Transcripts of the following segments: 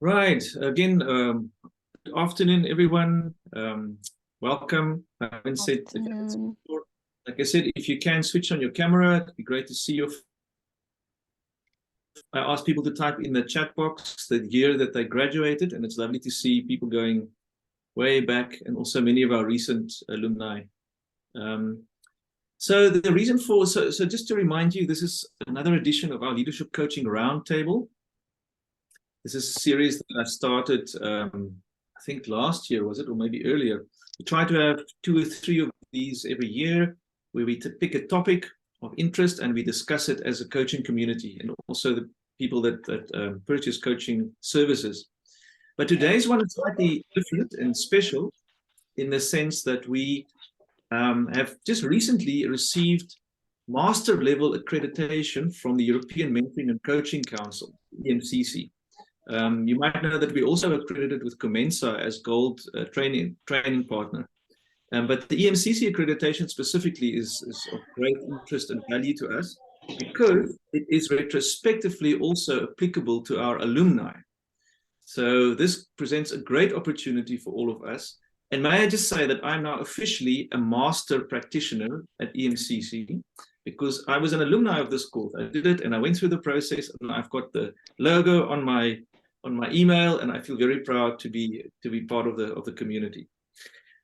Right. Again, good afternoon, everyone. Welcome. I haven't said, like I said, if you can switch on your camera, it'd be great to see you. I asked people to type in the chat box the year that they graduated, and it's lovely to see people going way back, and also many of our recent alumni. So the reason for, so just to remind you, this is another edition of our Leadership Coaching Roundtable. This is a series that I started, I think last year, was it, or maybe earlier. We try to have 2 or 3 of these every year, where we pick a topic of interest and we discuss it as a coaching community, and also the people that purchase coaching services. But today's one is slightly different and special in the sense that we have just recently received master level accreditation from the European Mentoring and Coaching Council, EMCC. You might know that we also accredited with Comensa as gold training partner. But the EMCC accreditation specifically is of great interest and value to us because it is retrospectively also applicable to our alumni. So this presents a great opportunity for all of us. And may I just say that I'm now officially a master practitioner at EMCC because I was an alumni of this course. I did it and I went through the process, and I've got the logo on my email, and I feel very proud to be part of the community.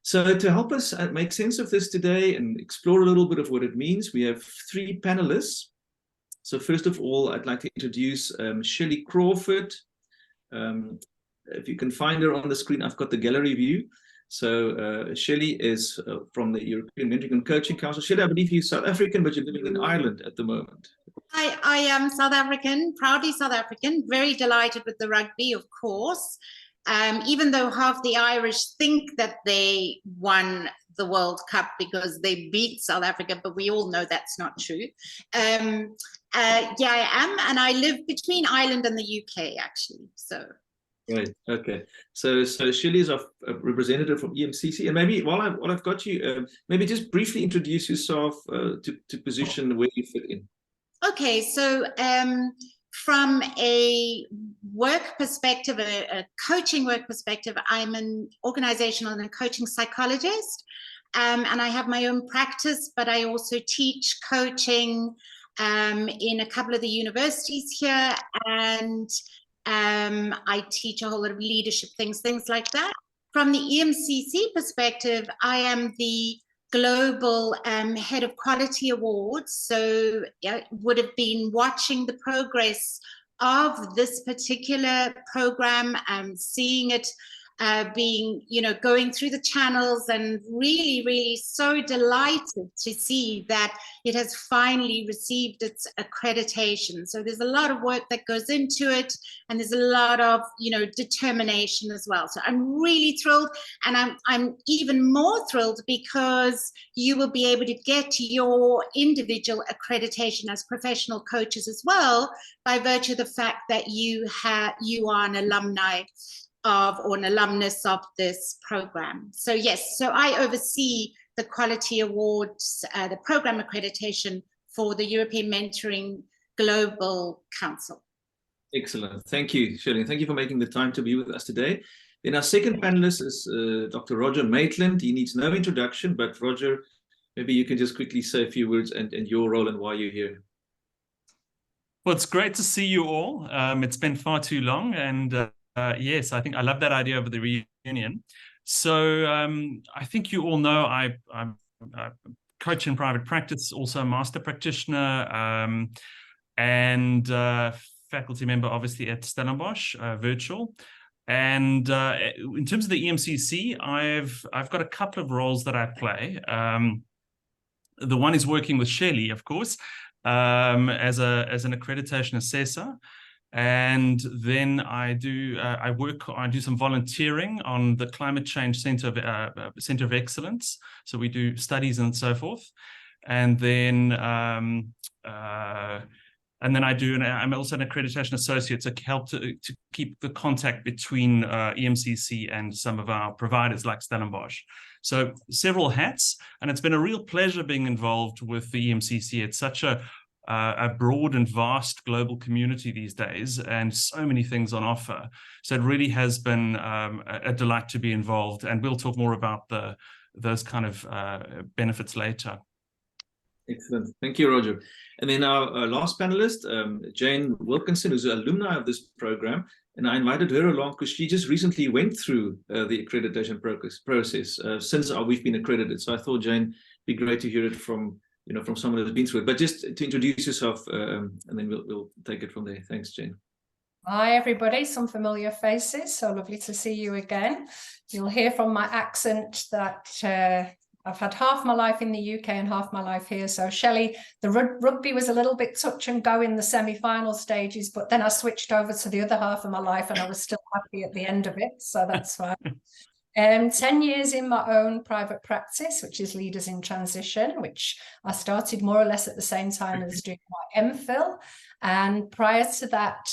So to help us make sense of this today and explore a little bit of what it means, we have 3 panelists. So first of all, I'd like to introduce Shelley Crawford. If you can find her on the screen, I've got the gallery view. So Shelley is from the European Mentoring and Coaching Council. Shelley, I believe you're South African, but you're living in Ireland at the moment. I am South African, proudly South African, very delighted with the rugby, of course. Even though half the Irish think that they won the World Cup because they beat South Africa, but we all know that's not true. Yeah, I am, and I live between Ireland and the UK, actually, so. Right. Okay. So Shelley is a representative from EMCC, and maybe while I've got you, maybe just briefly introduce yourself to position where you fit in. Okay. So from a work perspective, a coaching work perspective, I'm an organizational and a coaching psychologist, and I have my own practice, but I also teach coaching in a couple of the universities here, and I teach a whole lot of leadership things like that. From the EMCC perspective, I am the global head of quality awards. So I would have been watching the progress of this particular program, seeing it being, going through the channels, and really, really so delighted to see that it has finally received its accreditation. So there's a lot of work that goes into it, and there's a lot of, determination as well. So I'm really thrilled, and I'm even more thrilled because you will be able to get your individual accreditation as professional coaches as well, by virtue of the fact that you are an alumni of, or an alumnus of, this program. So yes, so I oversee the quality awards, the program accreditation for the European Mentoring Global Council. Excellent. Thank you, Shelley. Thank you for making the time to be with us today. Then our second panelist is Dr. Roger Maitland. He needs no introduction, but Roger, maybe you can just quickly say a few words and your role and why you're here. Well, it's great to see you all. It's been far too long, and yes, I think I love that idea of the reunion. So I think you all know I'm a coach in private practice, also a master practitioner, and faculty member, obviously, at Stellenbosch virtual. And in terms of the EMCC, I've got a couple of roles that I play. The one is working with Shelley, of course, as an accreditation assessor. And then I do some volunteering on the Climate Change Center of Excellence. So we do studies and so forth. And then I'm also an accreditation associate to help to keep the contact between EMCC and some of our providers like Stellenbosch. So several hats, and it's been a real pleasure being involved with the EMCC. It's such a a broad and vast global community these days, and so many things on offer. So it really has been a delight to be involved, and we'll talk more about those kind of benefits later. Excellent. Thank you, Roger. And then our last panelist, Jane Wilkinson, who's an alumni of this program. And I invited her along because she just recently went through the accreditation process since we've been accredited. So I thought, Jane, it'd be great to hear it from someone who's been through it. But just to introduce yourself, and then we'll take it from there. Thanks, Jane. Hi, everybody. Some familiar faces. So lovely to see you again. You'll hear from my accent that I've had half my life in the UK and half my life here. So Shelley, the rugby was a little bit touch and go in the semi-final stages, but then I switched over to the other half of my life and I was still happy at the end of it. So that's fine. 10 years in my own private practice, which is Leaders in Transition, which I started more or less at the same time as doing my MPhil. And prior to that,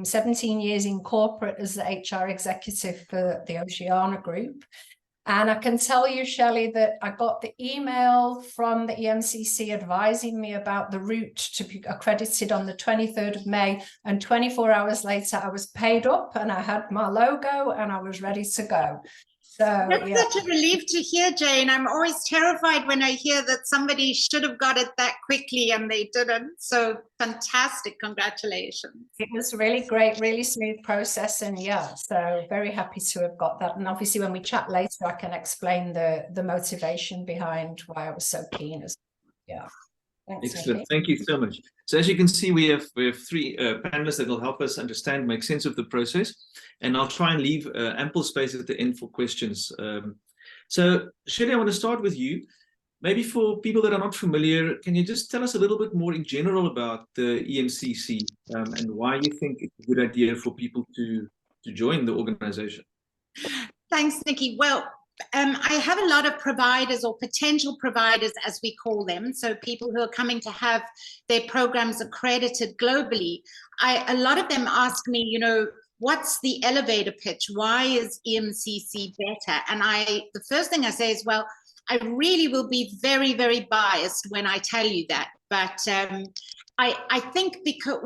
17 years in corporate as the HR executive for the Oceania Group. And I can tell you, Shelley, that I got the email from the EMCC advising me about the route to be accredited on the 23rd of May. And 24 hours later, I was paid up and I had my logo and I was ready to go. So, that's yeah. such a relief to hear, Jane. I'm always terrified when I hear that somebody should have got it that quickly and they didn't. So fantastic. Congratulations. It was really great, really smooth process. And yeah, so very happy to have got that. And obviously when we chat later, I can explain the motivation behind why I was so keen. Yeah. Thanks, Excellent. Nikki. Thank you so much. So as you can see, we have three panelists that will help us understand, make sense of the process. And I'll try and leave ample space at the end for questions. So Shelley, I want to start with you. Maybe for people that are not familiar, can you just tell us a little bit more in general about the EMCC and why you think it's a good idea for people to join the organization? Thanks, Nikki. Well, I have a lot of providers or potential providers, as we call them, so people who are coming to have their programs accredited globally. A lot of them ask me, what's the elevator pitch? Why is EMCC better? And the first thing I say is, well, I really will be very, very biased when I tell you that. But I think because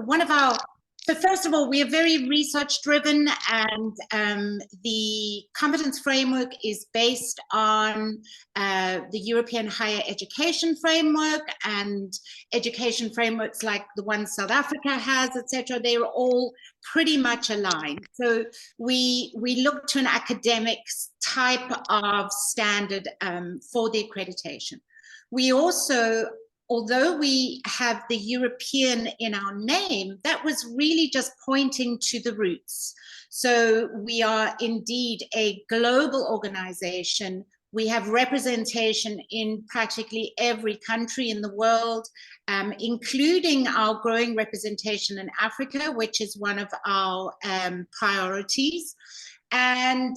so first of all, we are very research driven, and the competence framework is based on the European Higher Education Framework and education frameworks like the one South Africa has, etc. They are all pretty much aligned. So we look to an academic type of standard for the accreditation. We also, although we have the European in our name, that was really just pointing to the roots. So we are indeed a global organization. We have representation in practically every country in the world, including our growing representation in Africa, which is one of our priorities. And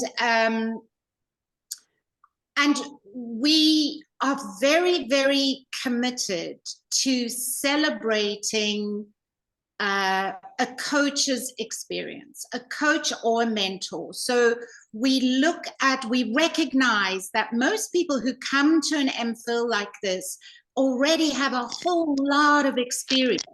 we are very, very committed to celebrating a coach's experience, a coach or a mentor. So we recognize that most people who come to an MPhil like this already have a whole lot of experience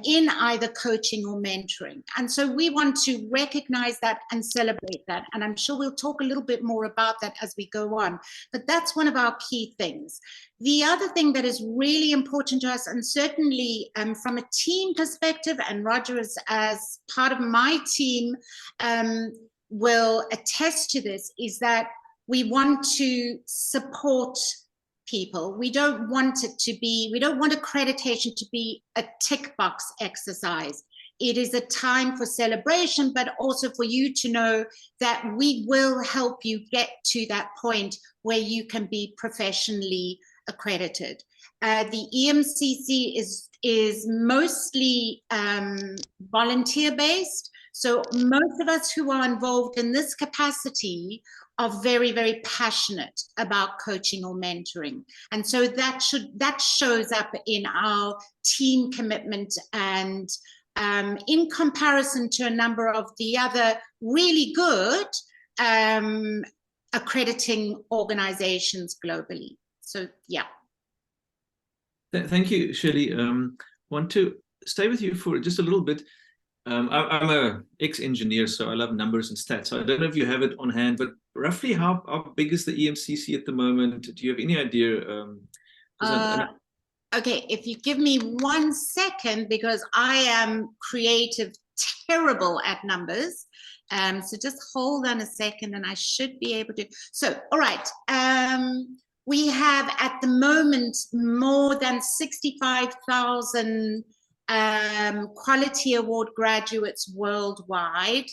in either coaching or mentoring. And so we want to recognize that and celebrate that. And I'm sure we'll talk a little bit more about that as we go on. But that's one of our key things. The other thing that is really important to us, and certainly from a team perspective, and Roger as part of my team will attest to this, is that we want to support people. We don't want accreditation to be a tick box exercise. It is a time for celebration, but also for you to know that we will help you get to that point where you can be professionally accredited. The EMCC is mostly volunteer-based. So most of us who are involved in this capacity are very, very passionate about coaching or mentoring. And so that shows up in our team commitment, and in comparison to a number of the other really good accrediting organizations globally. So, yeah. Thank you, Shirley. Want to stay with you for just a little bit. I'm a ex-engineer, so I love numbers and stats. So I don't know if you have it on hand, but roughly how big is the EMCC at the moment? Do you have any idea? Okay, if you give me 1 second, because I am creative, terrible at numbers. So just hold on a second and I should be able to. So, all right. We have at the moment more than 65,000 quality award graduates worldwide.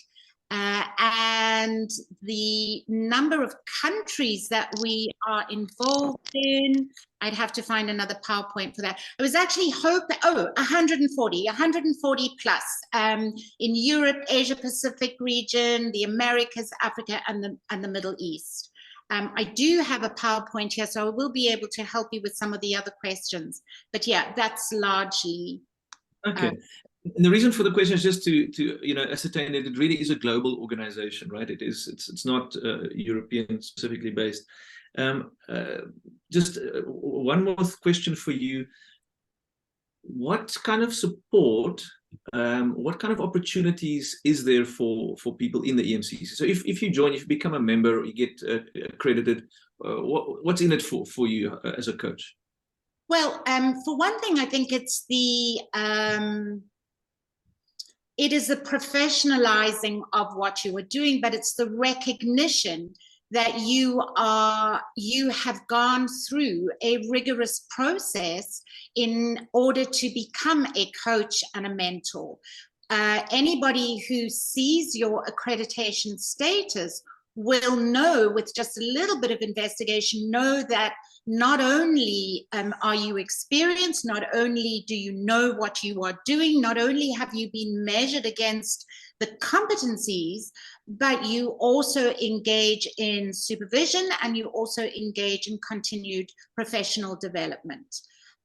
And the number of countries that we are involved in, I'd have to find another PowerPoint for that. I was actually hoping, 140 plus in Europe, Asia Pacific region, the Americas, Africa, and the Middle East. I do have a PowerPoint here, so I will be able to help you with some of the other questions. But yeah, that's largely. Okay. And the reason for the question is just to ascertain that it really is a global organization, right? It's not European specifically based. Just one more question for you. What kind of support, what kind of opportunities is there for people in the EMCC? So if you join, if you become a member, or you get accredited, what's in it for you as a coach? Well, for one thing, I think it's it is the professionalizing of what you are doing, but it's the recognition that you have gone through a rigorous process in order to become a coach and a mentor. Anybody who sees your accreditation status will know, with just a little bit of investigation, know that not only are you experienced, not only do you know what you are doing, not only have you been measured against the competencies, but you also engage in supervision and you also engage in continued professional development.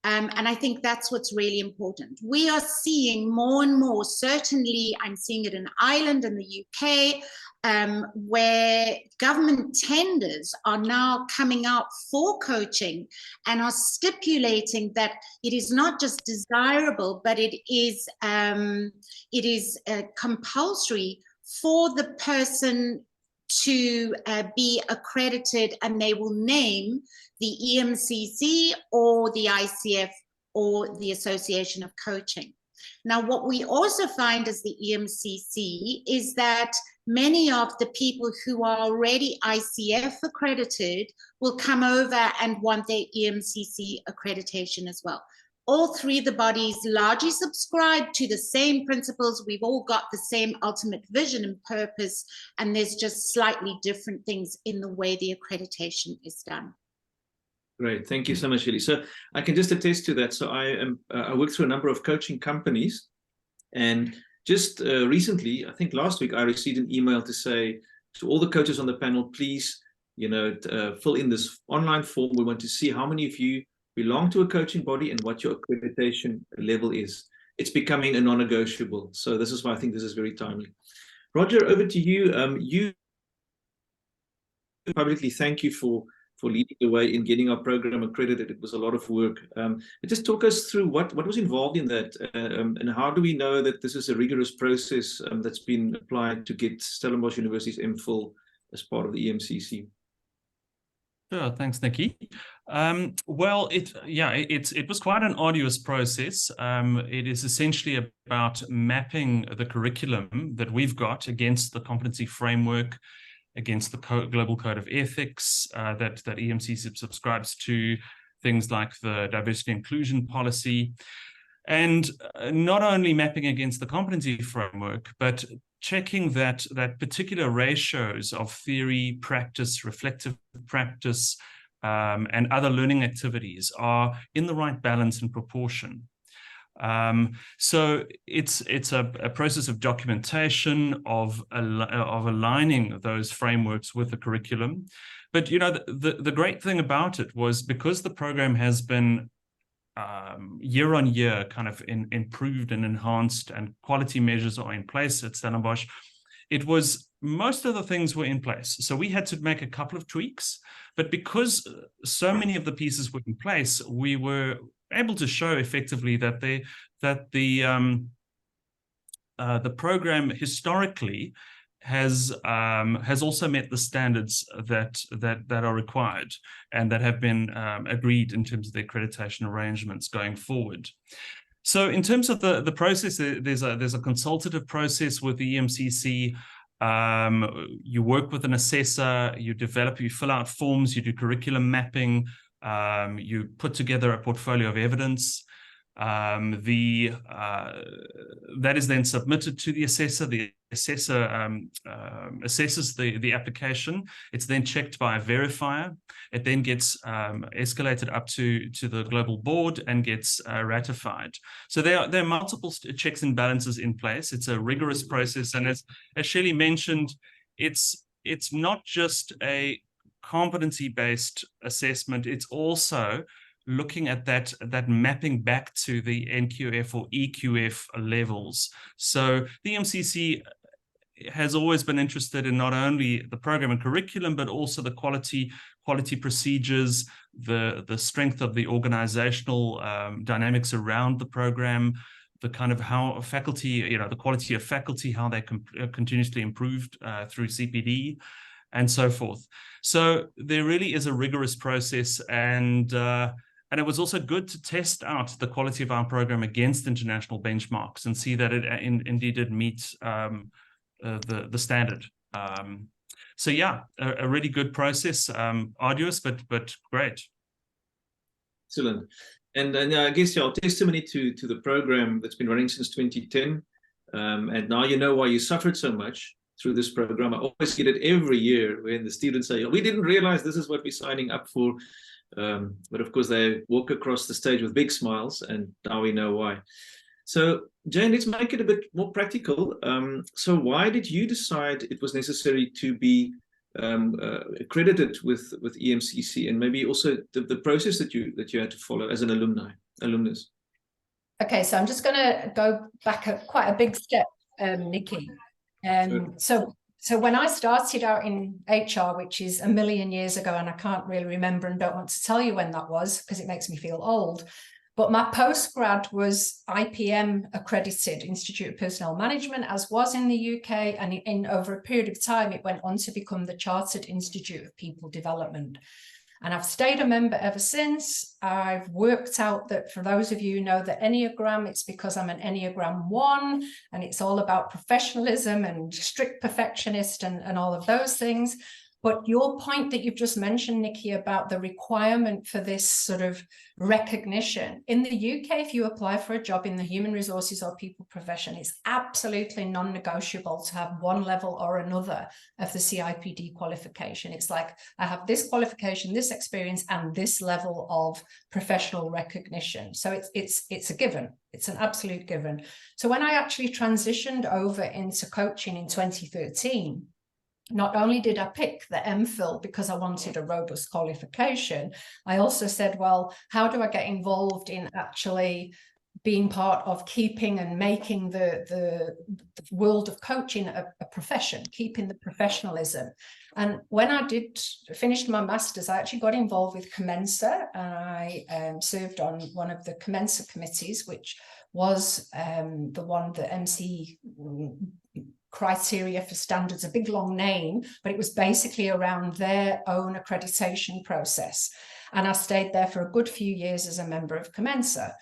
And I think that's what's really important. We are seeing more and more, certainly I'm seeing it in Ireland and the UK, where government tenders are now coming out for coaching and are stipulating that it is not just desirable, but it is compulsory for the person to be accredited, and they will name the EMCC or the ICF or the Association of Coaching. Now, what we also find as the EMCC is that many of the people who are already ICF accredited will come over and want their EMCC accreditation as well. All three of the bodies largely subscribe to the same principles. We've all got the same ultimate vision and purpose, and there's just slightly different things in the way the accreditation is done. Great, thank you so much, Shirley. So I can just attest to that. So I work through a number of coaching companies, and just recently, I think last week, I received an email to say to all the coaches on the panel, please, fill in this online form. We want to see how many of you belong to a coaching body and what your accreditation level is. It's becoming a non-negotiable. So this is why I think this is very timely. Roger, over to you. You publicly thank you for leading the way in getting our program accredited. It was a lot of work. Just talk us through what was involved in that, and how do we know that this is a rigorous process that's been applied to get Stellenbosch University's MPhil as part of the EMCC? Sure, thanks, Nikki. Well, it was quite an arduous process. It is essentially about mapping the curriculum that we've got against the competency framework, against the Global Code of Ethics that EMCC subscribes to, things like the diversity inclusion policy, and not only mapping against the competency framework, but checking that particular ratios of theory, practice, reflective practice, and other learning activities are in the right balance and proportion. So it's a process of documentation, of aligning those frameworks with the curriculum. But the great thing about it was, because the program has been year on year kind of improved and enhanced, and quality measures are in place at Stellenbosch, it was, most of the things were in place. So we had to make a couple of tweaks, but because so many of the pieces were in place, we were able to show effectively that the program historically has also met the standards that are required and that have been agreed in terms of the accreditation arrangements going forward. So in terms of the process, there's a consultative process with the EMCC. You work with an assessor, you fill out forms, you do curriculum mapping, you put together a portfolio of evidence. That is then submitted to the assessor. The assessor assesses the application. It's then checked by a verifier. It then gets escalated up to the global board and gets ratified. So there are multiple checks and balances in place. It's a rigorous process, and as Shelley mentioned, it's not just a competency-based assessment. It's also looking at that mapping back to the NQF or EQF levels. So the MCC has always been interested in not only the program and curriculum, but also the quality procedures, the strength of the organizational dynamics around the program, the kind of how faculty, the quality of faculty, how they continuously improved through CPD, and so forth. So there really is a rigorous process, and it was also good to test out the quality of our program against international benchmarks and see that it indeed did meet the standard. So yeah, a really good process, arduous, but great. Excellent. And I guess your testimony to the program that's been running since 2010, and now you know why you suffered so much through this program. I always get it every year when the students say, we didn't realize this is what we're signing up for. But of course, they walk across the stage with big smiles, and now we know why. So, Jane, let's make it a bit more practical. So why did you decide it was necessary to be accredited with EMCC, and maybe also the process that you had to follow as an alumnus? Okay, so I'm just going to go back quite a big step, Nikki. Sure. So when I started out in HR, which is a million years ago, and I can't really remember and don't want to tell you when that was because it makes me feel old, but my postgrad was IPM accredited, Institute of Personnel Management, as was in the UK, and in over a period of time, it went on to become the Chartered Institute of People Development. And I've stayed a member ever since. I've worked out that, for those of you who know the Enneagram, it's because I'm an Enneagram 1, and it's all about professionalism and strict perfectionist and all of those things. But your point that you've just mentioned, Nikki, about the requirement for this sort of recognition. In the UK, if you apply for a job in the human resources or people profession, it's absolutely non-negotiable to have one level or another of the CIPD qualification. It's like, I have this qualification, this experience, and this level of professional recognition. So it's a given. It's an absolute given. So when I actually transitioned over into coaching in 2013, not only did I pick the MPhil because I wanted a robust qualification, I also said, well, how do I get involved in actually being part of keeping and making the world of coaching a profession, keeping the professionalism? And when I finished my master's, I actually got involved with Commensa, and I served on one of the Commensa committees, which was the one that MC criteria for standards, a big long name, but it was basically around their own accreditation process. And I stayed there for a good few years as a member of Commensa.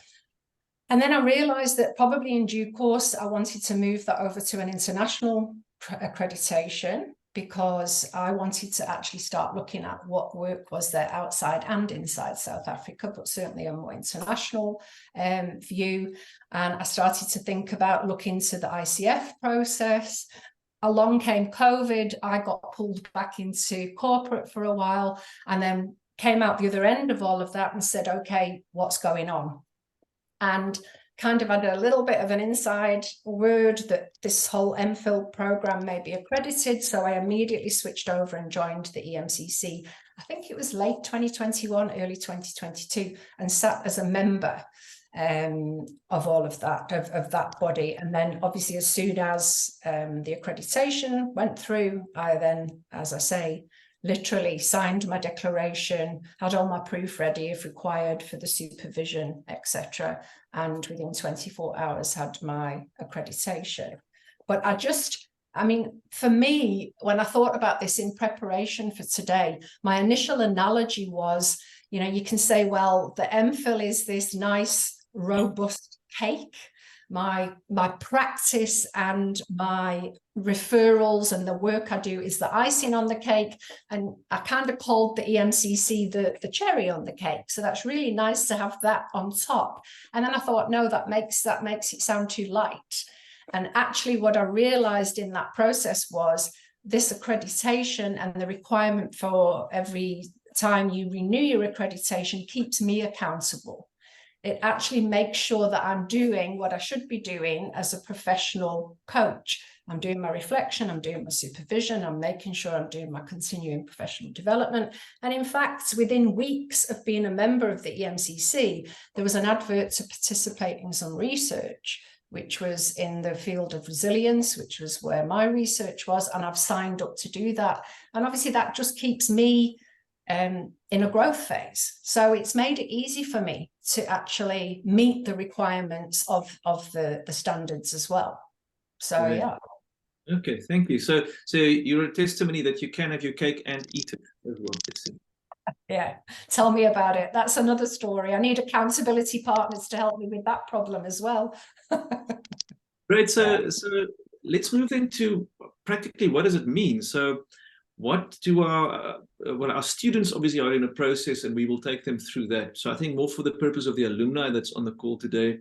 And then I realized that probably in due course, I wanted to move that over to an international accreditation, because I wanted to actually start looking at what work was there outside and inside South Africa, but certainly a more international view. And I started to think about looking to the ICF process. Along came COVID. I got pulled back into corporate for a while, and then came out the other end of all of that and said, okay, what's going on? And kind of had a little bit of an inside word that this whole MPhil program may be accredited. So I immediately switched over and joined the EMCC. I think it was late 2021, early 2022, and sat as a member of all of that, of that body. And then obviously as soon as the accreditation went through, I then, as I say, literally signed my declaration, had all my proof ready if required for the supervision, etc. And within 24 hours had my accreditation. But I mean, for me, when I thought about this in preparation for today, my initial analogy was, you know, you can say, well, the MPhil is this nice, robust cake. My practice and my referrals and the work I do is the icing on the cake. And I kind of called the EMCC the cherry on the cake. So that's really nice to have that on top. And then I thought, no, that makes it sound too light. And actually what I realized in that process was this accreditation and the requirement for every time you renew your accreditation keeps me accountable. It actually makes sure that I'm doing what I should be doing as a professional coach. I'm doing my reflection, I'm doing my supervision, I'm making sure I'm doing my continuing professional development. And in fact, within weeks of being a member of the EMCC, there was an advert to participate in some research, which was in the field of resilience, which was where my research was, and I've signed up to do that. And obviously that just keeps me in a growth phase. So it's made it easy for me to actually meet the requirements of the standards as well. So Right. yeah. Okay, thank you. So you're a testimony that you can have your cake and eat it as well. Yeah, tell me about it. That's another story. I need accountability partners to help me with that problem as well. Great. So let's move into practically what does it mean? So what do our students obviously are in a process, and we will take them through that. So I think more for the purpose of the alumni that's on the call today,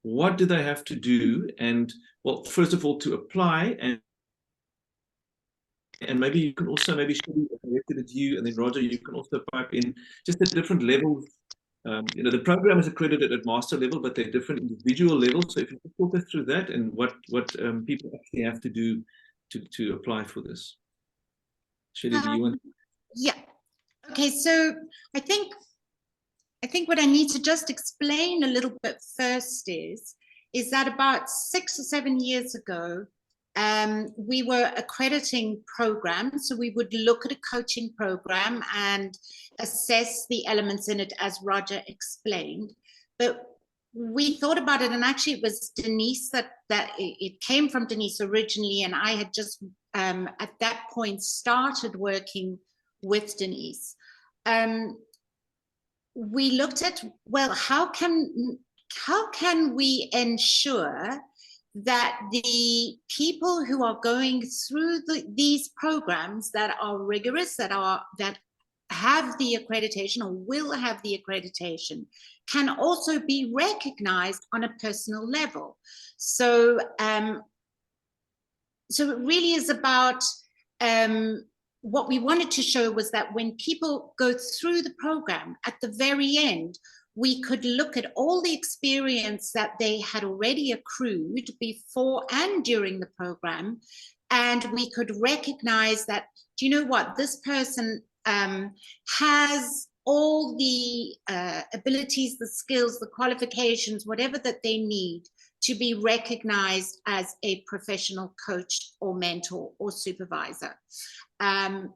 what do they have to do? And well, first of all, to apply, and maybe you can also Shelly, directed at you, and then Roger, you can also pipe in just the different levels. You know, the program is accredited at master level, but they're different individual levels. So if you can talk us through that and what people actually have to do to apply for this. Shelly, do you want? Yeah. Okay. So I think what I need to just explain a little bit first is that about 6 or 7 years ago, we were accrediting programs. So we would look at a coaching program and assess the elements in it, as Roger explained. But we thought about it, and actually it was Denise that it came from Denise originally, and I had just at that point started working with Denise. We looked at, well, how can we ensure that the people who are going through these programs that are rigorous, that have the accreditation or will have the accreditation, can also be recognized on a personal level. So so it really is about what we wanted to show was that when people go through the program, at the very end, we could look at all the experience that they had already accrued before and during the program, and we could recognize that, do you know what, this person has all the abilities, the skills, the qualifications, whatever that they need to be recognized as a professional coach or mentor or supervisor.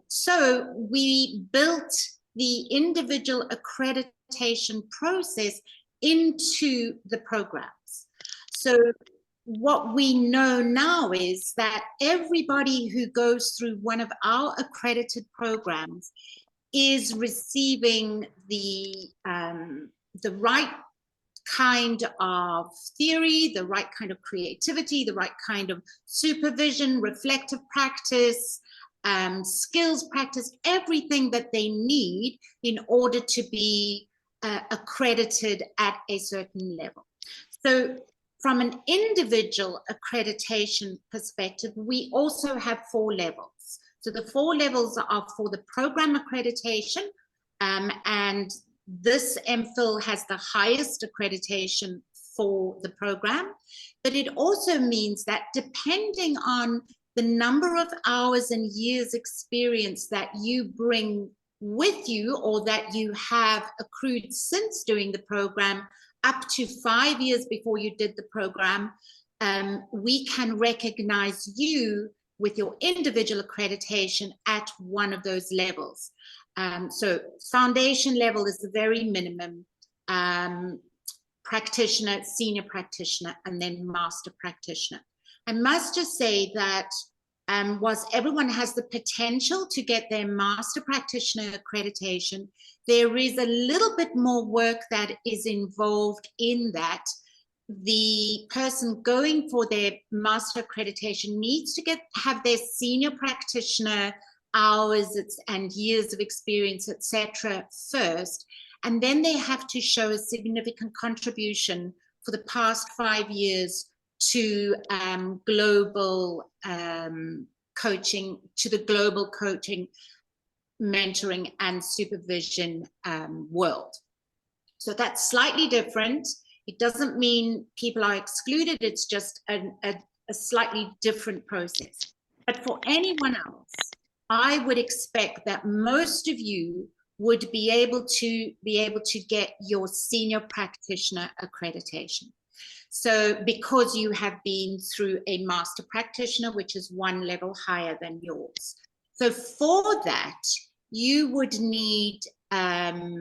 So we built the individual accreditation process into the programs. So what we know now is that everybody who goes through one of our accredited programs is receiving the right kind of theory, the right kind of creativity, the right kind of supervision, reflective practice, skills practice, everything that they need in order to be accredited at a certain level. So from an individual accreditation perspective, we also have 4 levels. So the 4 levels are for the program accreditation, and this MPhil has the highest accreditation for the program, but it also means that depending on the number of hours and years experience that you bring with you or that you have accrued since doing the program, up to 5 years before you did the program, we can recognize you with your individual accreditation at one of those levels. So foundation level is the very minimum, practitioner, senior practitioner, and then master practitioner. I must just say that whilst everyone has the potential to get their master practitioner accreditation, there is a little bit more work that is involved in that. The person going for their master accreditation needs to have their senior practitioner hours and years of experience, etc. first, and then they have to show a significant contribution for the past 5 years to global coaching, to the global coaching, mentoring and supervision world. So that's slightly different. It doesn't mean people are excluded, it's just a slightly different process. But for anyone else, I would expect that most of you would be able to get your senior practitioner accreditation. So because you have been through a master practitioner, which is one level higher than yours. So for that, you would need 5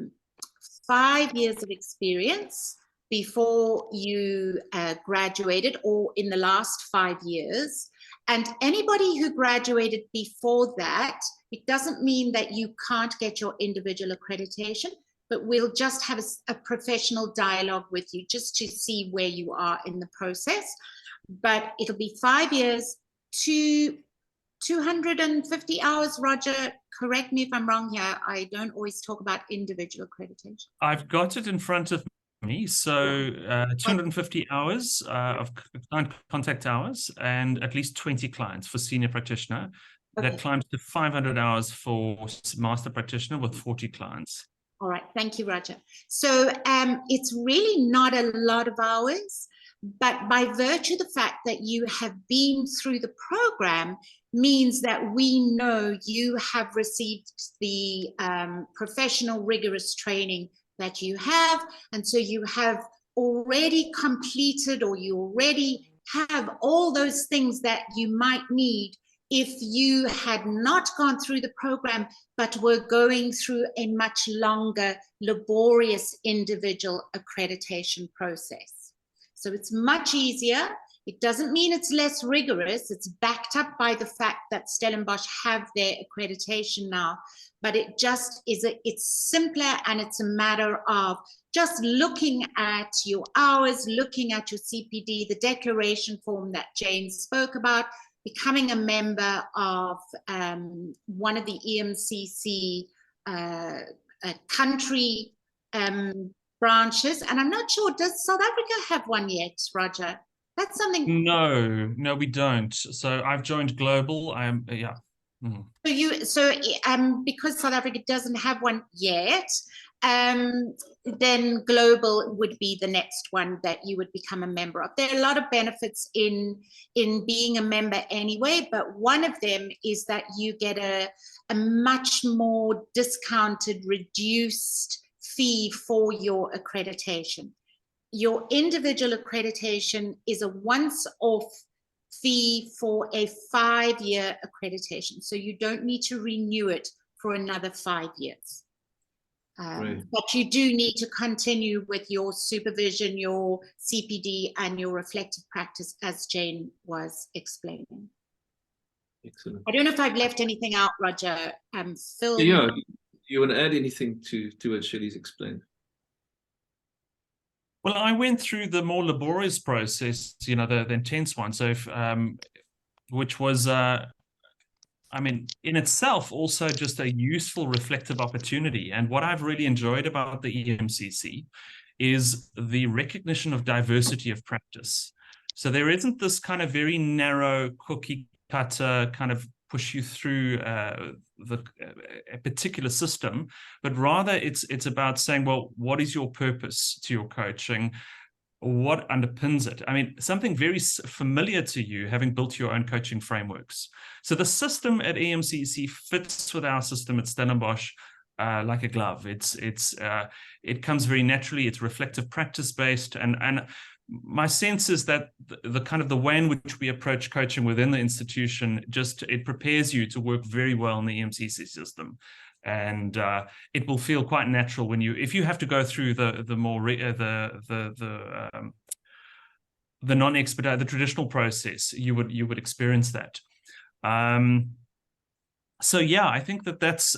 years of experience before you graduated, or in the last 5 years. And anybody who graduated before that, it doesn't mean that you can't get your individual accreditation, but we'll just have a professional dialogue with you just to see where you are in the process. But it'll be 5 years to 250 hours. Roger, correct me if I'm wrong here. I don't always talk about individual accreditation. I've got it in front of me. So 250 hours of client contact hours and at least 20 clients for senior practitioner. Okay. That climbs to 500 hours for master practitioner with 40 clients. All right, thank you, Roger. So it's really not a lot of hours, but by virtue of the fact that you have been through the program means that we know you have received the professional rigorous training that you have, and so you have already completed, or you already have all those things that you might need if you had not gone through the program, but were going through a much longer, laborious individual accreditation process. So it's much easier. It doesn't mean it's less rigorous. It's backed up by the fact that Stellenbosch have their accreditation now, but it just is, it's simpler, and it's a matter of just looking at your hours, looking at your CPD, the declaration form that Jane spoke about, becoming a member of one of the EMCC country branches. And I'm not sure, does South Africa have one yet, Roger? That's something. No, we don't. So I've joined Global. Yeah. Mm. So because South Africa doesn't have one yet, then Global would be the next one that you would become a member of. There are a lot of benefits in being a member anyway, but one of them is that you get a much more discounted, reduced fee for your accreditation. Your individual accreditation is a once-off fee for a 5-year accreditation. So you don't need to renew it for another 5 years. Right. But you do need to continue with your supervision, your CPD, and your reflective practice, as Jane was explaining. Excellent. I don't know if I've left anything out, Roger. Phil. Yeah, you want to add anything to what Shelley's explained? Well, I went through the more laborious process, you know, the intense one. So, which was, I mean, in itself, also just a useful reflective opportunity. And what I've really enjoyed about the EMCC is the recognition of diversity of practice. So there isn't this kind of very narrow cookie cutter kind of push you through a particular system, but rather it's about saying, well, what is your purpose to your coaching? What underpins it? I mean, something very familiar to you, having built your own coaching frameworks. So the system at EMCC fits with our system at Stellenbosch like a glove. It comes very naturally. It's reflective practice based, and my sense is that the kind of the way in which we approach coaching within the institution, it prepares you to work very well in the EMCC system. And it will feel quite natural when if you have to go through the non-expedite, the traditional process, you would experience that. So yeah, I think that's.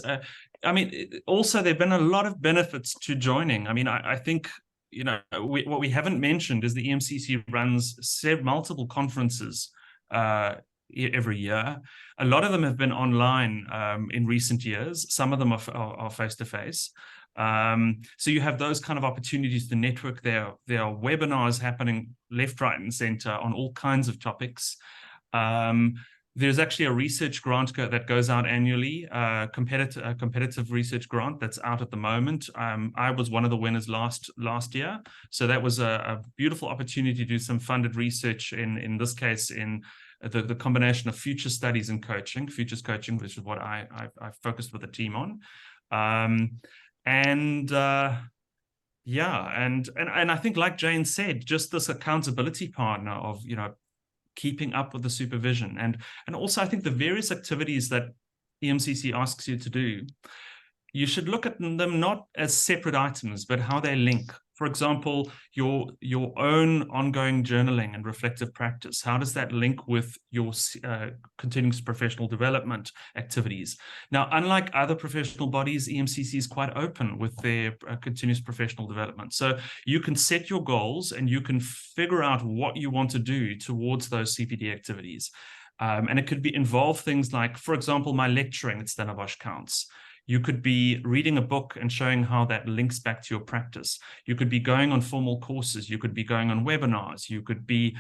I mean, also there've been a lot of benefits to joining. I mean, I think, you know, what we haven't mentioned is the EMCC runs multiple conferences every year. A lot of them have been online in recent years. Some of them are face-to-face. So you have those kind of opportunities to network. There are webinars happening left, right, and center on all kinds of topics. There's actually a research grant that goes out annually, competitive research grant that's out at the moment. I was one of the winners last year. So that was a beautiful opportunity to do some funded research in this case, in the combination of future studies and coaching, futures coaching, which is what I focused with the team on. Yeah, and I think, like Jane said, just this accountability partner of, you know, keeping up with the supervision, and also I think the various activities that EMCC asks you to do, you should look at them not as separate items, but how they link. For example, your own ongoing journaling and reflective practice. How does that link with your continuous professional development activities? Now, unlike other professional bodies, EMCC is quite open with their continuous professional development. So you can set your goals and you can figure out what you want to do towards those CPD activities. And it could involve things like, for example, my lecturing at Stellenbosch counts. You could be reading a book and showing how that links back to your practice. You could be going on formal courses. You could be going on webinars. You could be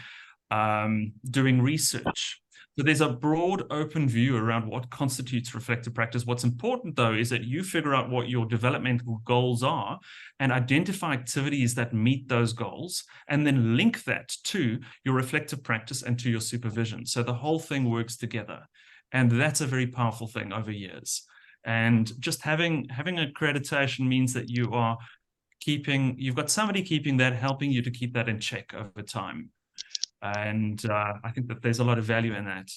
doing research. So there's a broad, open view around what constitutes reflective practice. What's important, though, is that you figure out what your developmental goals are and identify activities that meet those goals, and then link that to your reflective practice and to your supervision. So the whole thing works together. And that's a very powerful thing over years. And just having accreditation means that you've got somebody keeping that, helping you to keep that in check over time. And I think that there's a lot of value in that.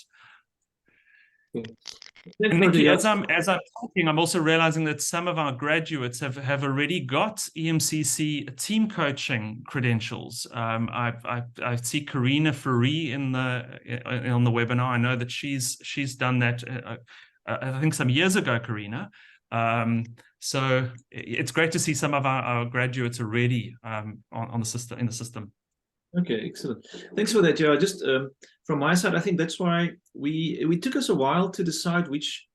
And Nikki, as I'm talking, I'm also realizing that some of our graduates have already got EMCC team coaching credentials. I see Karina Ferrie on the webinar. I know that she's done that. I think some years ago, Karina. So it's great to see some of our graduates already in the system. Okay, excellent. Thanks for that. Yeah, just from my side, I think that's why we took us a while to decide which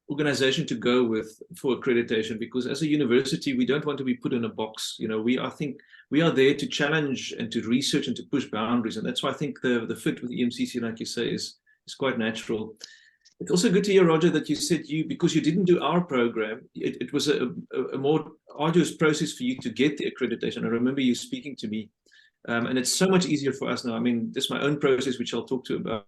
organization to go with for accreditation, because as a university, we don't want to be put in a box. You know, I think we are there to challenge and to research and to push boundaries, and that's why I think the fit with EMCC, like you say, is quite natural. It's also good to hear, Roger, that you said because you didn't do our program, it was a more arduous process for you to get the accreditation. I remember you speaking to me, and it's so much easier for us now. I mean, this is my own process, which I'll talk to about.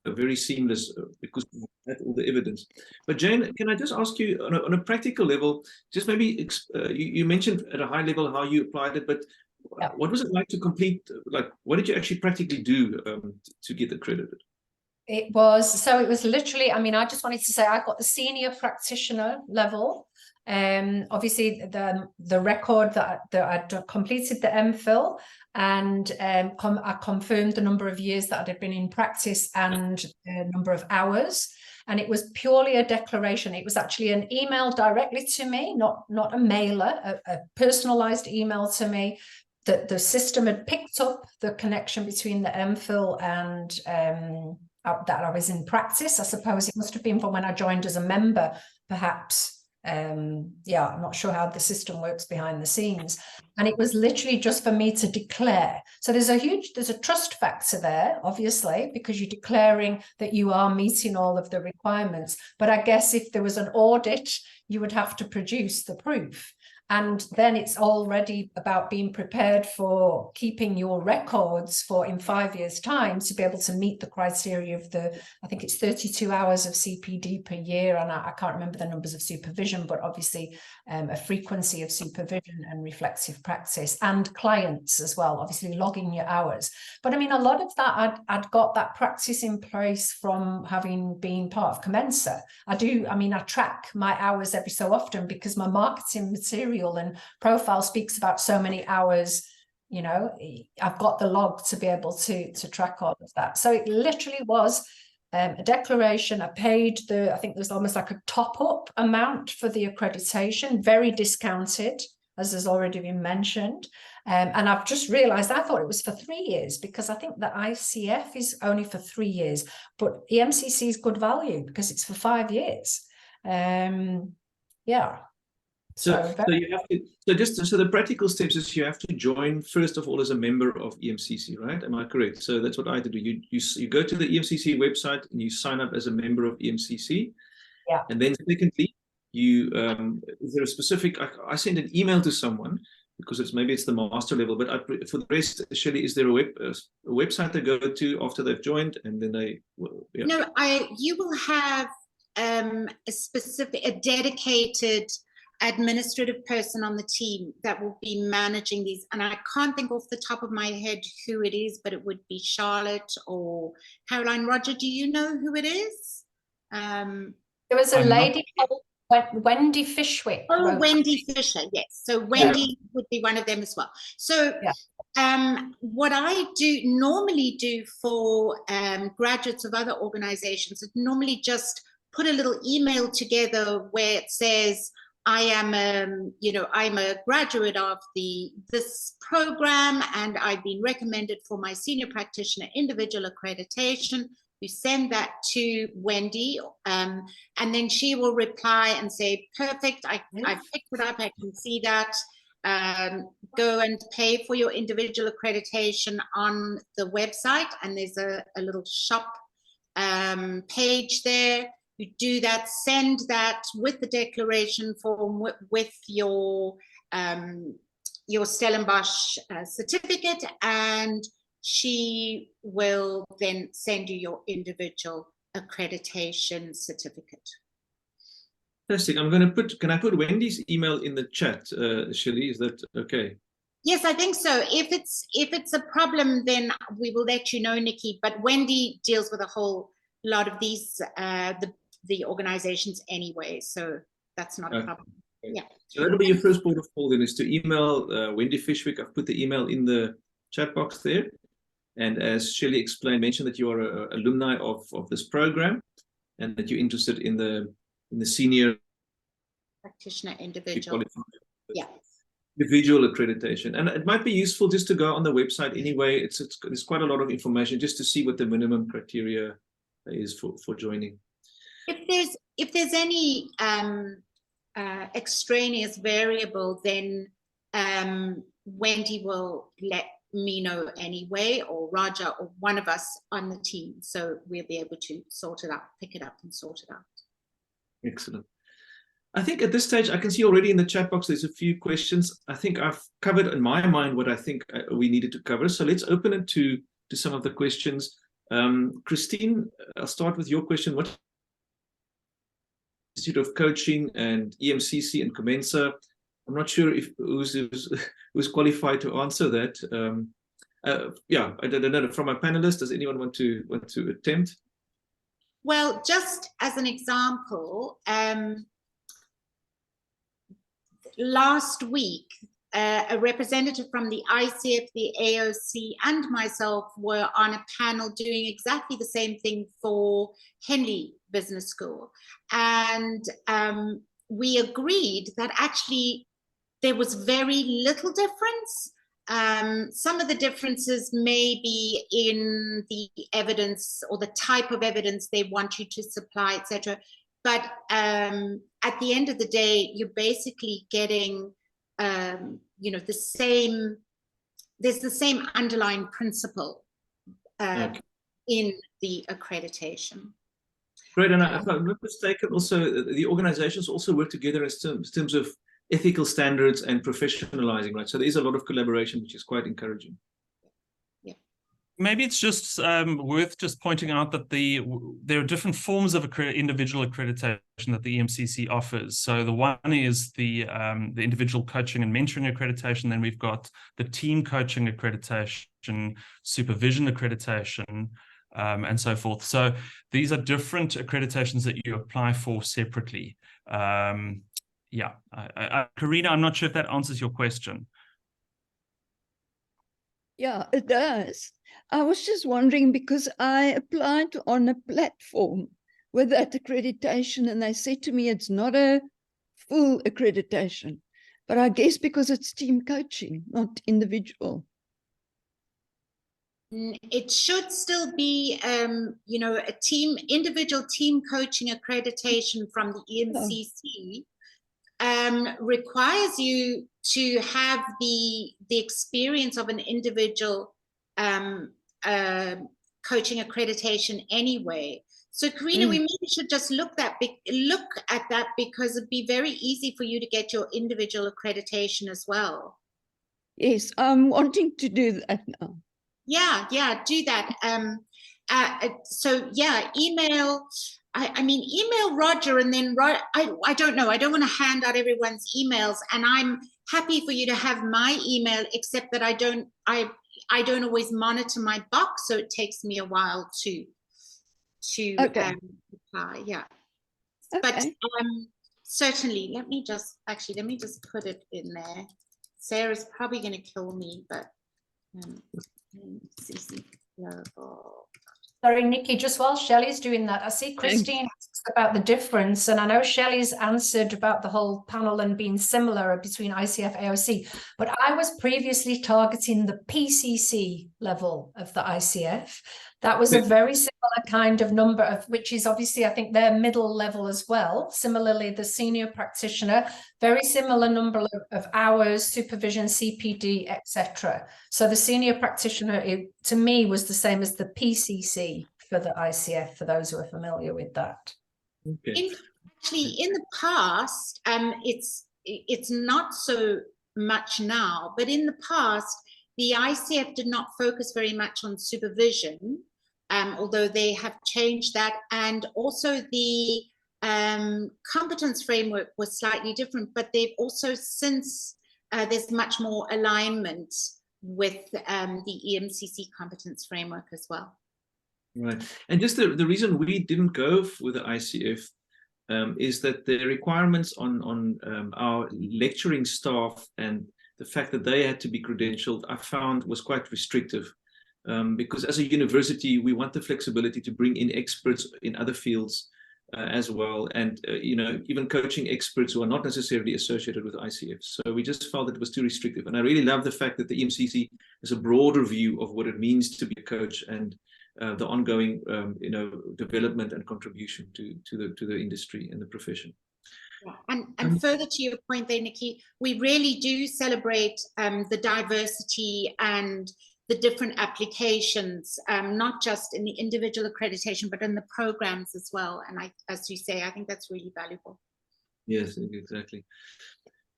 Very seamless because we had all the evidence. But Jane, can I just ask you on a practical level, just maybe you mentioned at a high level how you applied it, but what was it like to complete? Like, what did you actually practically do to get accredited? It was literally, I mean, I just wanted to say I got the senior practitioner level. Obviously the record that I'd completed the MPhil, and I confirmed the number of years that I'd been in practice and the number of hours. And it was purely a declaration. It was actually an email directly to me, not a mailer, a personalized email to me, that the system had picked up the connection between the MPhil and that I was in practice. I suppose it must have been from when I joined as a member, perhaps. Yeah, I'm not sure how the system works behind the scenes. And it was literally just for me to declare. So there's a trust factor there, obviously, because you're declaring that you are meeting all of the requirements. But I guess if there was an audit, you would have to produce the proof. And then it's already about being prepared for keeping your records for in 5 years' time to be able to meet the criteria of I think it's 32 hours of CPD per year. And I can't remember the numbers of supervision, but obviously a frequency of supervision and reflective practice, and clients as well, obviously logging your hours. But I mean, a lot of that, I'd got that practice in place from having been part of Commensa. I track my hours every so often because my marketing material and profile speaks about so many hours. You know, I've got the log to be able to track all of that. So it literally was a declaration. I paid I think there's almost like a top-up amount for the accreditation, very discounted, as has already been mentioned. And I've just realized I thought it was for 3 years, because I think the ICF is only for 3 years, but EMCC is good value because it's for 5 years. Yeah. So you have to, so the practical steps is you have to join first of all as a member of EMCC, right? Am I correct? So that's what I had to do. You go to the EMCC website and you sign up as a member of EMCC. Yeah. And then secondly, you is there a specific? I send an email to someone because maybe it's the master level, but for the rest, Shelley, is there a website they go to after they've joined, and then they? Yeah. No, you will have a dedicated administrative person on the team that will be managing these, and I can't think off the top of my head who it is, but it would be Charlotte or Caroline. Roger, do you know who it is? There was a lady called Wendy Fishwick. Oh, Wendy Fisher, yes. So Wendy would be one of them as well. So what I normally do for graduates of other organizations is normally just put a little email together where it says, I am I'm a graduate of this program, and I've been recommended for my senior practitioner individual accreditation. You send that to Wendy, and then she will reply and say, perfect, I picked it up, I can see that. Go and pay for your individual accreditation on the website, and there's a little shop page there. You do that, send that with the declaration form with your Stellenbosch certificate, and she will then send you your individual accreditation certificate. Fantastic. Can I put Wendy's email in the chat, Shelley? Is that okay? Yes, I think so. If it's a problem, then we will let you know, Nikki. But Wendy deals with a whole lot of these the organizations anyway, so that's not a problem. Okay. Yeah. So that'll be your first port of call then, is to email Wendy Fishwick. I've put the email in the chat box there. And as Shelley mentioned that you are an alumni of this program, and that you're interested in the senior practitioner individual. Yeah. Individual accreditation. And it might be useful just to go on the website anyway. There's quite a lot of information just to see what the minimum criteria is for joining. If there's any extraneous variable, then Wendy will let me know anyway, or Raja, or one of us on the team, so we'll be able to sort it out, pick it up and sort it out. Excellent. I think at this stage, I can see already in the chat box, there's a few questions. I think I've covered in my mind what I think we needed to cover. So let's open it to some of the questions. Christine, I'll start with your question. What Institute of Coaching and EMCC and Commensa? I'm not sure if who's qualified to answer that. Yeah, I don't know. From our panelists, does anyone want to attempt? Well, just as an example, last week, a representative from the ICF, the AOC, and myself were on a panel doing exactly the same thing for Henley Business School. And we agreed that actually there was very little difference. Some of the differences may be in the evidence or the type of evidence they want you to supply, etc. But at the end of the day, you're basically getting, the same. There's the same underlying principle in the accreditation. Great, and if I'm not mistaken, also the organizations also work together in terms of ethical standards and professionalizing, right? So there is a lot of collaboration, which is quite encouraging. Maybe it's just worth just pointing out that there are different forms of individual accreditation that the EMCC offers. So the one is the individual coaching and mentoring accreditation. Then we've got the team coaching accreditation, supervision accreditation, and so forth. So these are different accreditations that you apply for separately. Yeah, Karina, I'm not sure if that answers your question. Yeah, it does. I was just wondering because I applied on a platform with that accreditation and they said to me it's not a full accreditation, but I guess because it's team coaching, not individual. It should still be, you know, a individual team coaching accreditation from the EMCC. Requires you to have the experience of an individual coaching accreditation anyway. So Karina, we maybe should just look at that because it'd be very easy for you to get your individual accreditation as well. Yes, I'm wanting to do that now. Yeah, do that. So yeah, email. I mean, email Roger, and then I don't know. I don't want to hand out everyone's emails, and I'm happy for you to have my email, except that I don't always monitor my box, so it takes me a while to reply. Yeah, okay. But certainly, let me just put it in there. Sarah's probably going to kill me, but CC Global. Sorry, Nikki, just while Shelley's doing that, I see Christine asks about the difference, and I know Shelley's answered about the whole panel and being similar between ICF AOC, but I was previously targeting the PCC level of the ICF. That was a very similar kind of number of, which is obviously, I think, their middle level as well. Similarly, the senior practitioner, very similar number of hours, supervision, CPD, etc. So the senior practitioner, to me, was the same as the PCC for the ICF, for those who are familiar with that. Okay. Actually, in the past, it's not so much now, but in the past, the ICF did not focus very much on supervision, although they have changed that. And also the competence framework was slightly different, but they've also since, there's much more alignment with the EMCC competence framework as well. Right. And just the reason we didn't go with the ICF is that the requirements on our lecturing staff and the fact that they had to be credentialed, I found was quite restrictive. Because as a university, we want the flexibility to bring in experts in other fields as well, and you know, even coaching experts who are not necessarily associated with ICF. So we just felt it was too restrictive. And I really love the fact that the EMCC has a broader view of what it means to be a coach and the ongoing, you know, development and contribution to the industry and the profession. Yeah. And further to your point there, Nikki, we really do celebrate the diversity and the different applications, not just in the individual accreditation, but in the programs as well. And as you say, I think that's really valuable. Yes, exactly.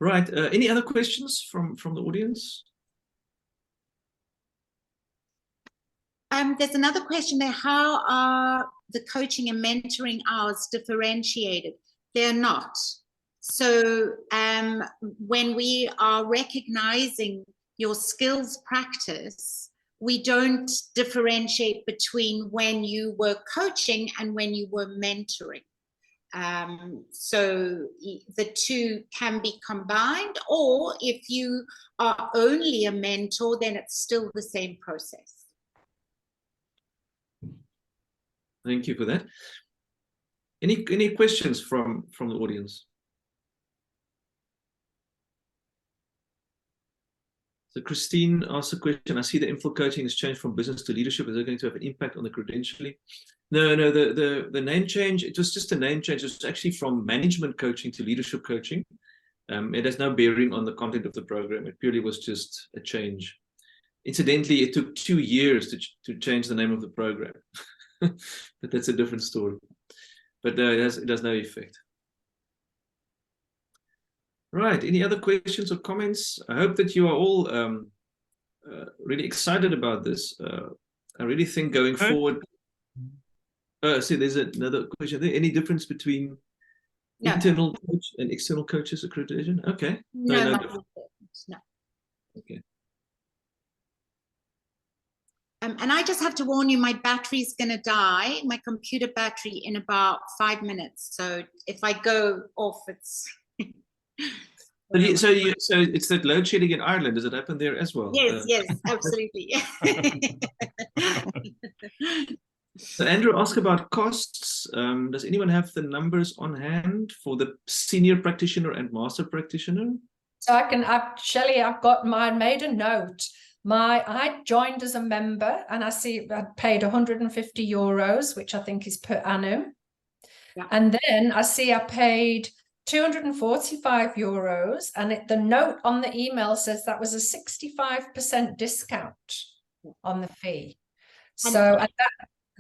Right. Any other questions from the audience? There's another question there. How are the coaching and mentoring hours differentiated? They're not. So when we are recognizing your skills practice, we don't differentiate between when you were coaching and when you were mentoring. So the two can be combined, or if you are only a mentor, then it's still the same process. Thank you for that. Any questions from the audience? So Christine asked a question. I see the info coaching has changed from business to leadership. Is it going to have an impact on the credentialing? No, the name change, it was just a name change. It's actually from management coaching to leadership coaching. It has no bearing on the content of the program. It purely was just a change. Incidentally, it took 2 years to change the name of the program. But that's a different story. But it has no effect. Right. Any other questions or comments? I hope that you are all really excited about this. I really think going forward. See, there's another question there. Any difference between internal coach and external coaches accreditation? Okay. No. Okay. And I just have to warn you, my battery's going to die, my computer battery, in about 5 minutes. So if I go off, it's... So it's that load shedding in Ireland. Does it happen there as well? Yes, absolutely. So Andrew asked about costs. Does anyone have the numbers on hand for the senior practitioner and master practitioner? So Shelley, I've made a note. I joined as a member, and I see I paid €150, which I think is per annum. Yeah. And then I see I paid €245, and the note on the email says that was a 65% discount on the fee. So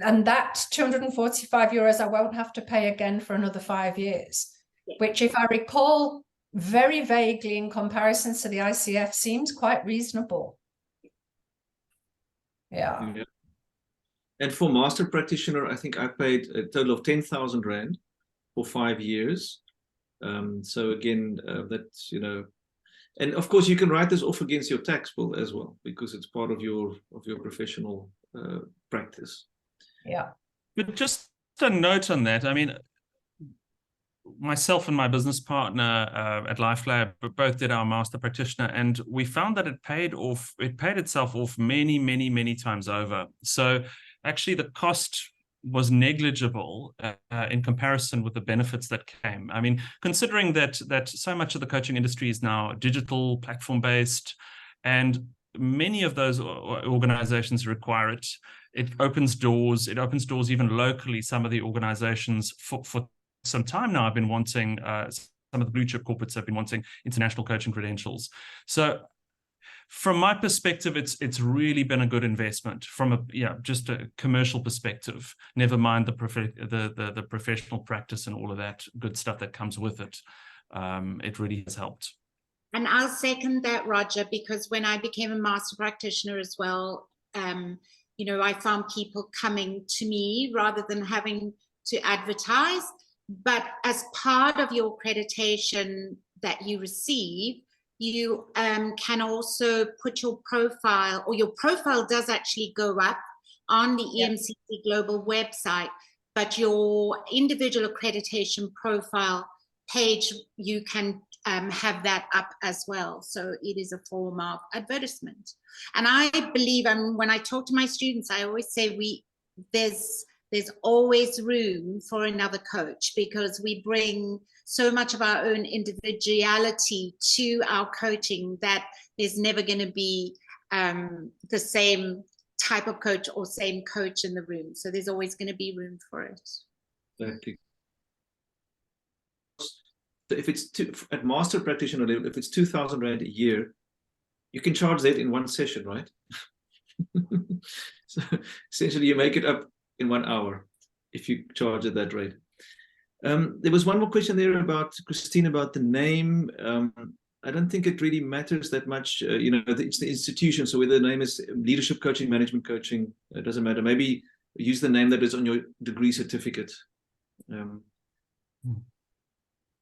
and that €245 I won't have to pay again for another 5 years, which, if I recall very vaguely in comparison to the ICF, seems quite reasonable. Yeah. And for master practitioner, I think I paid a total of 10,000 Rand for 5 years. So again, that's, and of course you can write this off against your tax bill as well, because it's part of your professional practice. Yeah. But just a note on that. I mean, myself and my business partner at LifeLab both did our master practitioner, and we found that it paid itself off many, many, many times over. So actually the cost was negligible in comparison with the benefits that came. I mean, considering that so much of the coaching industry is now digital, platform-based, and many of those organizations require it. It opens doors even locally. Some of the organizations for some time now have been wanting, some of the blue chip corporates have been wanting international coaching credentials. So from my perspective, it's really been a good investment from just a commercial perspective, never mind the professional practice and all of that good stuff that comes with it. It really has helped. And I'll second that, Roger, because when I became a master practitioner as well, I found people coming to me rather than having to advertise. But as part of your accreditation that you receive, you can also put your profile, or your profile does actually go up on the EMCC Global website, but your individual accreditation profile page, you can have that up as well. So it is a form of advertisement. And I believe, when I talk to my students, I always say there's always room for another coach, because we bring so much of our own individuality to our coaching that there's never going to be the same type of coach or same coach in the room. So there's always going to be room for it. Exactly. So if it's at master practitioner level, if it's 2,000 Rand a year, you can charge that in one session, right? So essentially you make it up in 1 hour if you charge at that rate. There was one more question there about Christine about the name. I don't think it really matters that much. It's the institution, so whether the name is leadership coaching, management coaching, it doesn't matter. Maybe use the name that is on your degree certificate.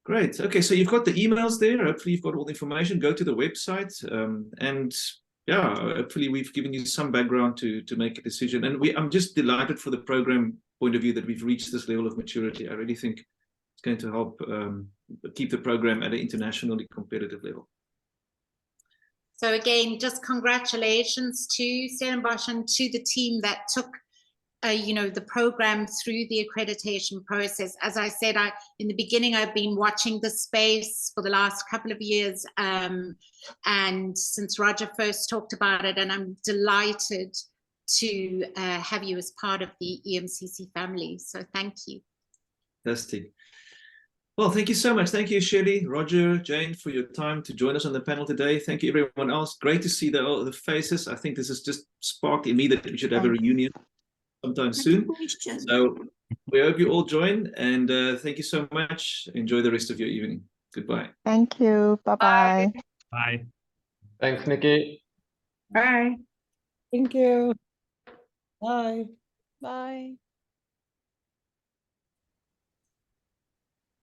Great. Okay, so you've got the emails there. Hopefully you've got all the information. Go to the website, and yeah, hopefully we've given you some background to make a decision. And I'm just delighted for the program point of view that we've reached this level of maturity. I really think it's going to help keep the program at an internationally competitive level. So again, just congratulations to Stellenbosch and to the team that took the program through the accreditation process. As I said, in the beginning, I've been watching the space for the last couple of years, and since Roger first talked about it, and I'm delighted to have you as part of the EMCC family. So thank you. Fantastic. Well, thank you so much. Thank you, Shelley, Roger, Jane, for your time to join us on the panel today. Thank you, everyone else. Great to see the faces. I think this has just sparked in me that we should have a reunion sometime soon. So we hope you all join, and thank you so much. Enjoy the rest of your evening. Goodbye. Thank you. Bye-bye. Bye. Thanks, Nikki. Bye. Thank you. Bye. Bye.